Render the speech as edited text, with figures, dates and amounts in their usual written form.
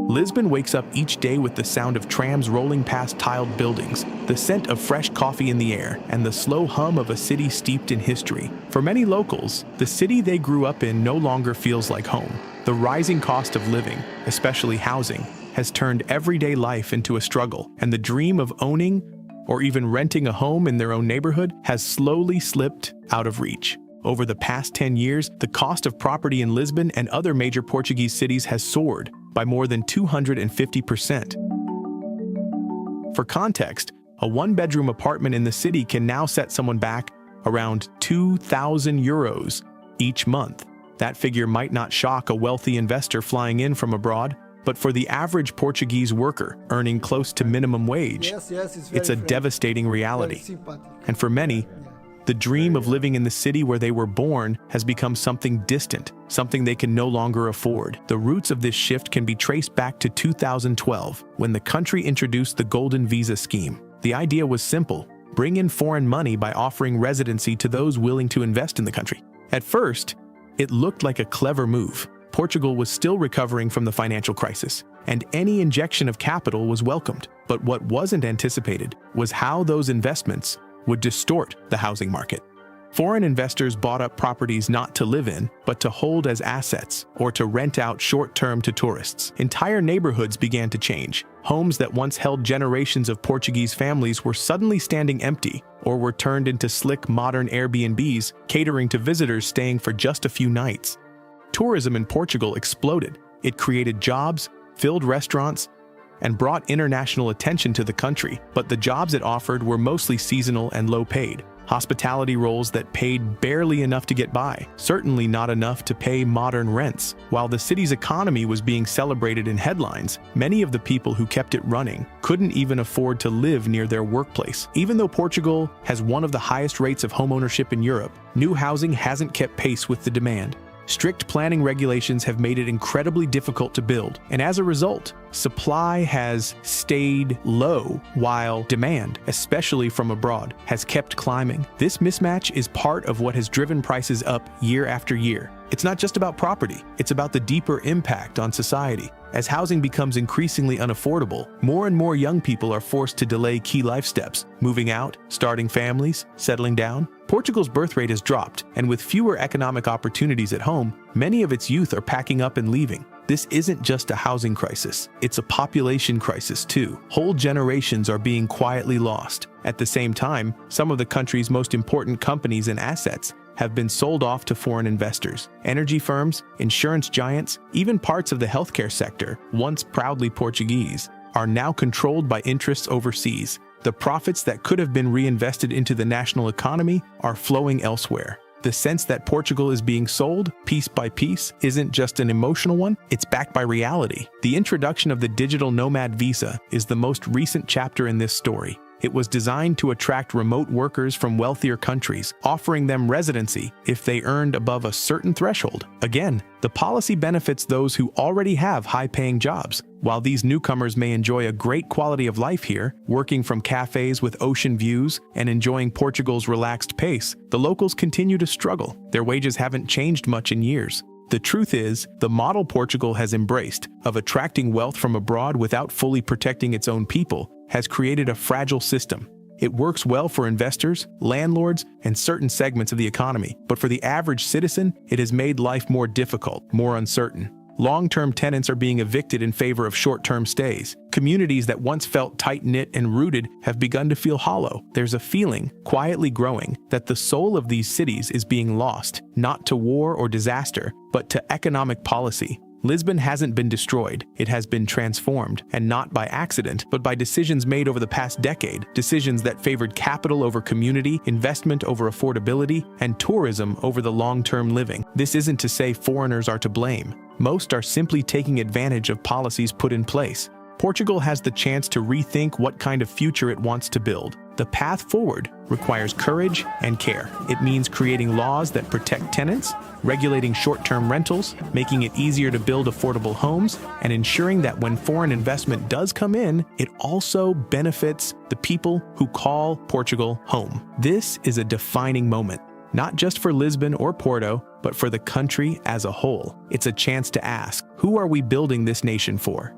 Lisbon wakes up each day with the sound of trams rolling past tiled buildings, the scent of fresh coffee in the air, and the slow hum of a city steeped in history. For many locals, the city they grew up in no longer feels like home. The rising cost of living, especially housing, has turned everyday life into a struggle, and the dream of owning or even renting a home in their own neighborhood has slowly slipped out of reach. Over the past 10 years, the cost of property in Lisbon and other major Portuguese cities has soared by more than 250%. For context, a one-bedroom apartment in the city can now set someone back around €2,000 each month. That figure might not shock a wealthy investor flying in from abroad, but for the average Portuguese worker earning close to minimum wage, it's a devastating reality. And for many, the dream of living in the city where they were born has become something distant, something they can no longer afford. The roots of this shift can be traced back to 2012, when the country introduced the Golden Visa scheme. The idea was simple: bring in foreign money by offering residency to those willing to invest in the country. At first, it looked like a clever move. Portugal was still recovering from the financial crisis, and any injection of capital was welcomed. But what wasn't anticipated was how those investments would distort the housing market. Foreign investors bought up properties not to live in, but to hold as assets or to rent out short-term to tourists. Entire neighborhoods began to change. Homes that once held generations of Portuguese families were suddenly standing empty or were turned into slick modern Airbnbs, catering to visitors staying for just a few nights. Tourism in Portugal exploded. It created jobs, filled restaurants, and brought international attention to the country, but the jobs it offered were mostly seasonal and low-paid. Hospitality roles that paid barely enough to get by, certainly not enough to pay modern rents. While the city's economy was being celebrated in headlines, many of the people who kept it running couldn't even afford to live near their workplace. Even though Portugal has one of the highest rates of homeownership in Europe, new housing hasn't kept pace with the demand. Strict planning regulations have made it incredibly difficult to build, and as a result, supply has stayed low while demand, especially from abroad, has kept climbing. This mismatch is part of what has driven prices up year after year. It's not just about property, it's about the deeper impact on society. As housing becomes increasingly unaffordable, more and more young people are forced to delay key life steps, moving out, starting families, settling down. Portugal's birth rate has dropped, and with fewer economic opportunities at home, many of its youth are packing up and leaving. This isn't just a housing crisis, it's a population crisis too. Whole generations are being quietly lost. At the same time, some of the country's most important companies and assets have been sold off to foreign investors. Energy firms, insurance giants, even parts of the healthcare sector, once proudly Portuguese, are now controlled by interests overseas. The profits that could have been reinvested into the national economy are flowing elsewhere. The sense that Portugal is being sold, piece by piece, isn't just an emotional one, it's backed by reality. The introduction of the digital nomad visa is the most recent chapter in this story. It was designed to attract remote workers from wealthier countries, offering them residency if they earned above a certain threshold. Again, the policy benefits those who already have high-paying jobs. While these newcomers may enjoy a great quality of life here, working from cafes with ocean views and enjoying Portugal's relaxed pace, the locals continue to struggle. Their wages haven't changed much in years. The truth is, the model Portugal has embraced of attracting wealth from abroad without fully protecting its own people has created a fragile system. It works well for investors, landlords, and certain segments of the economy, but for the average citizen, it has made life more difficult, more uncertain. Long-term tenants are being evicted in favor of short-term stays. Communities that once felt tight-knit and rooted have begun to feel hollow. There's a feeling, quietly growing, that the soul of these cities is being lost, not to war or disaster, but to economic policy. Lisbon hasn't been destroyed, it has been transformed, and not by accident, but by decisions made over the past decade, decisions that favored capital over community, investment over affordability, and tourism over the long-term living. This isn't to say foreigners are to blame. Most are simply taking advantage of policies put in place. Portugal has the chance to rethink what kind of future it wants to build. The path forward requires courage and care. It means creating laws that protect tenants, regulating short-term rentals, making it easier to build affordable homes, and ensuring that when foreign investment does come in, it also benefits the people who call Portugal home. This is a defining moment. not just for Lisbon or Porto, but for the country as a whole. It's a chance to ask, who are we building this nation for?